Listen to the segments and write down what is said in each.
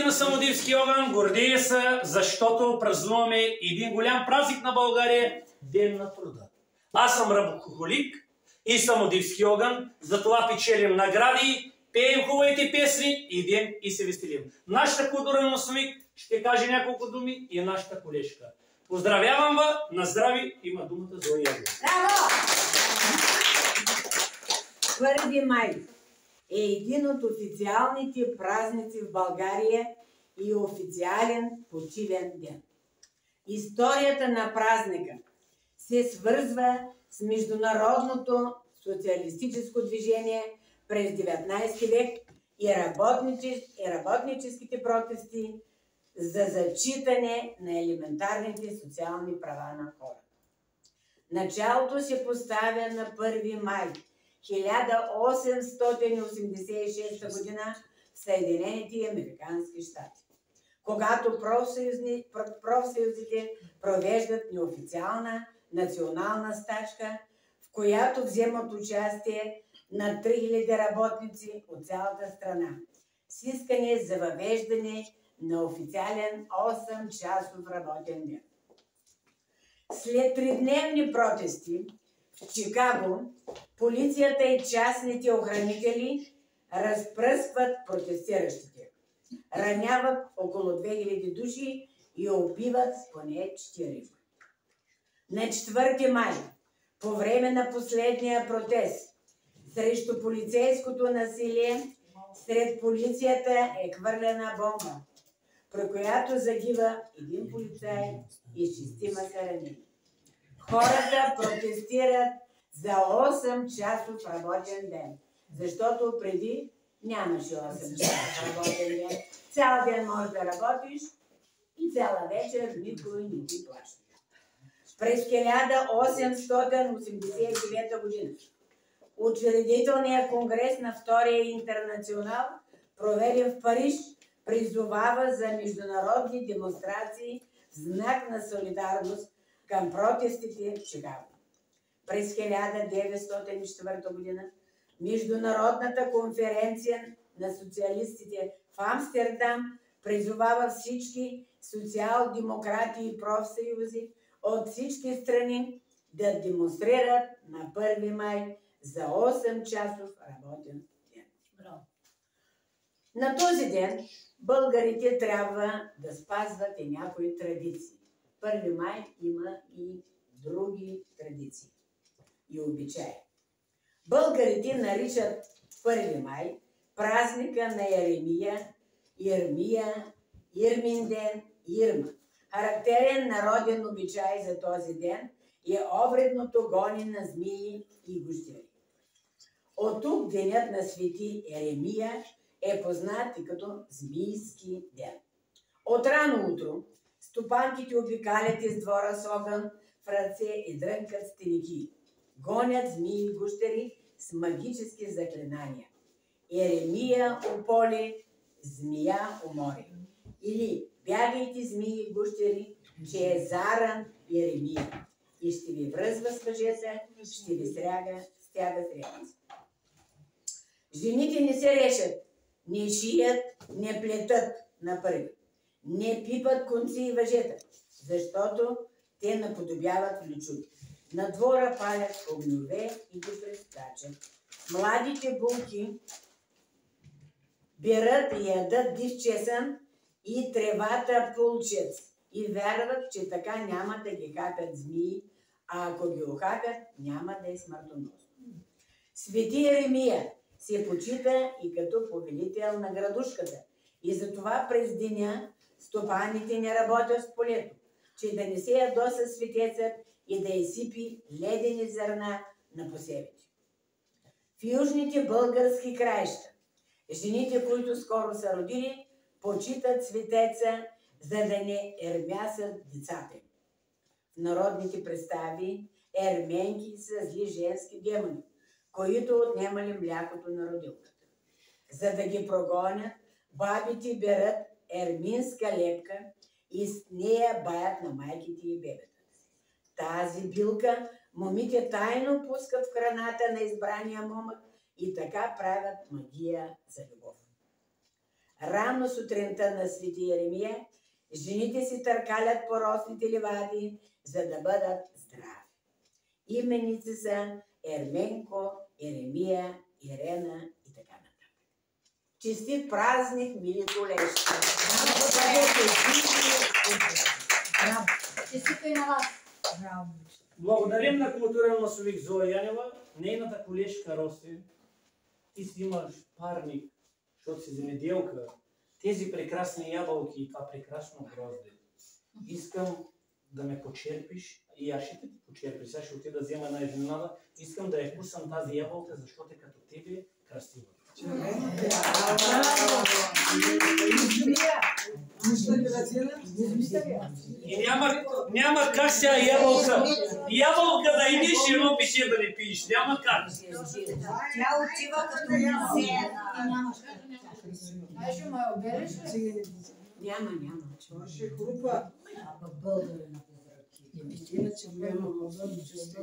Жителите на Самодивски огън гордея се, защото празнуваме един голям празник на България – Ден на труда. Аз съм работохолик и Самодивски огън, затова печелим награди, пеем хубавите песни, идем и се веселим. Нашата културен носовик ще каже няколко думи и нашата колежка. Поздравявам ви, на здрави, има думата Зоя Ягова. Браво! 1 май е един от официалните празници в България и официален почивен ден. Историята на празника се свързва с международното социалистическо движение през 19 век и работническите протести за зачитане на елементарните социални права на хората. Началото се поставя на 1 май 1886 година в Съединените американски щати, когато профсъюзите провеждат неофициална национална стачка, в която вземат участие на 3000 работници от цялата страна, с искане за въвеждане на официален 8-часов работен ден. След 3-дневни протести в Чикаго, полицията и частните охранители разпръскват протестиращите, раняват около 2000 души и убиват поне 4. На 4 май, по време на последния протест срещу полицейското насилие, сред полицията е хвърлена бомба, при която загива 1 полицай и 6 са ранени. Хората протестират за 8-часов работен ден, защото преди нямаше 8-часов работен ден. Цял ден можеш да работиш и цяла вечер никой не ти плаща. През 1889 година Учредителният конгрес на Втория интернационал, проведен в Париж, призовава за международни демонстрации в знак на солидарност към протестите в Чикаго. През 1904 година Международната конференция на социалистите в Амстердам призовава всички социал-демократи и профсъюзи от всички страни да демонстрират на 1 май за 8-часов работен ден. На този ден българите трябва да спазват и някои традиции. 1 май има и други традиции и обичаи. Българите наричат 1 май празника на Еремия, Ирмия, Ирминден, Ирма. Характерен народен обичай за този ден е обредното гоне на змии и гущери. От тук денят на свети Еремия е познат и като Змийски ден. От рано утро стопанките обикалят из двора с огън в ръце и дрънкат стеники. Гонят змии и гущери с магически заклинания. Еремия ополи, змия умори. Или бягайте змии и гущери, че е заран Еремия. И ще ви връзва с въжета, ще ви стяга с ребенци. Жените не се решат, не шият, не плетат на първи. Не пипат конци и въжета, защото те наподобяват влючуги. На двора палят огньове и ги прескачат. Младите булки берат и ядат див чесън и тревата пулчец и вярват, че така няма да ги хапят змии, а ако ги охапят, няма да е смъртоносно. Свети Еремия се почита и като повелител на градушката и затова през деня стопаните не работят в полето, че да не се ядоса светецът и да изсипи ледени зърна на посевите. В южните български краища жените, които скоро са родили, почитат светеца, за да не ермясат децата им. В народните представи ерменки са зли женски демони, които отнемали млякото на родилката. За да ги прогонят, бабите берат ерминска лепка и с нея баят на майките и бебета. Тази билка момите тайно пускат в храната на избрания момък и така правят магия за любов. Рано сутринта на Свети Еремия, жените си търкалят по росните ливади, за да бъдат здрави. Именици са Ерменко, Еремия, Ирена и така нататък. Честит празник, мили колежки! Честито и на вас! Благодарим на културен масовик Зоя Янева, нейната колежка Роси. Ти си имаш парник, защото си земеделка. Тези прекрасни ябълки и това прекрасно грозде. Искам да ме почерпиш и аз ще те почерпиш. Сега ще отида да взема една изненада. Искам да я пусам тази ябълка, защото е като тебе красива. И няма как сега ябълка да идиш и едно пише да не пиеш. Няма как. Тя отива като музе. Ще ме обереш ли? Няма. Това ще хрупа. Абе българи на повръки. Иначе голяма удобно, че сте.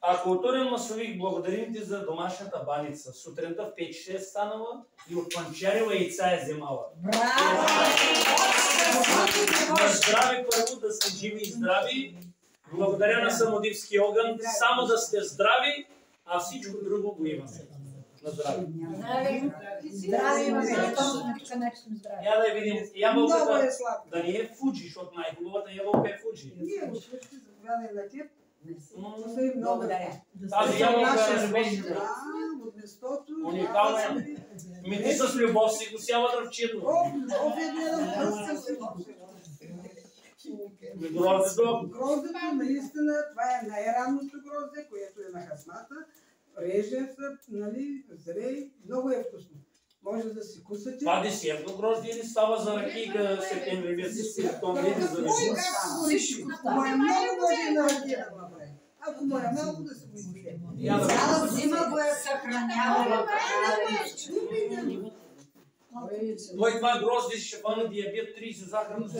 А културен масовик, благодарим ти за домашната баница. Сутринта в 5-6 станала и от панчарила яйца е вземала. Браво! На здрави първо, да сте живи и здрави. Благодаря на Самодивски огън. Само да сте здрави, а всичко друго го имаме. На здрави. Здрави имаме. Я да я видим. Ябълката да не е Фуджи, защото най-хубавата ябълка е Фуджи. Ние го слушате, заповядай на теб. Благодаря. Тази ябълка е любовна. От местото. Уникална е. Ти с любов си го сява дръвчето. Гроздето наистина, това е най-ранното грозде, което е на хасмата. Реже се, нали, зрей, много е вкусно. Може да си кусате. Това десертно грозде или става за ракийка септември месец, октомври за ракийка? Ако е много, може и на ракия да го направи. Ако му е малко, да се го изпие. Цяла зима го е съхранява. Той това грозде ще фана диабет 30 захарност.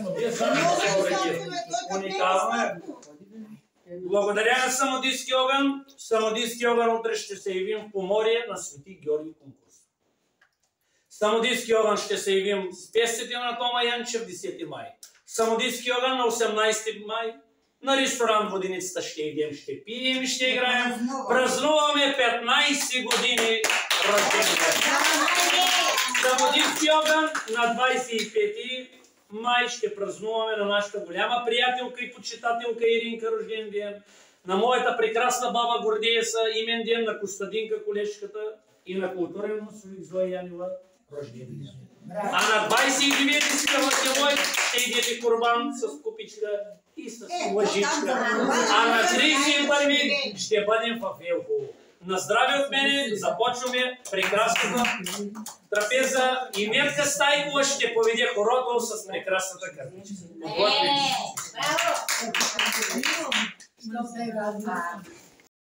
Уникално е. Благодаря на Самодийски огън. Самодийски огън утре ще се явим в Поморие на Свети Георги конкурс. Самодийски огън ще се явим с песните на Тома Янчев 10 май. Самодийски огън на 18 май. На ресторант Воденицата ще идем, ще пием и ще играем. Празнуваме 15 години рожден ден. Самодийски огън на 25 май ще празнуваме на нашата голяма приятелка и почитателка Иринка рожден ден. На моята прекрасна баба Гордееса имен ден, на Костадинка колежката и на културен масовик Зоя Янева рожден ден. А на 29 си да мой ще идете курбан с купичка и с лъжичка. А на 31 ще бъдем в Елхово. На здраве от мене започваме прекрасната трапеза и Метка Стайкова ще поведе хорото с прекрасната картичка. Браво!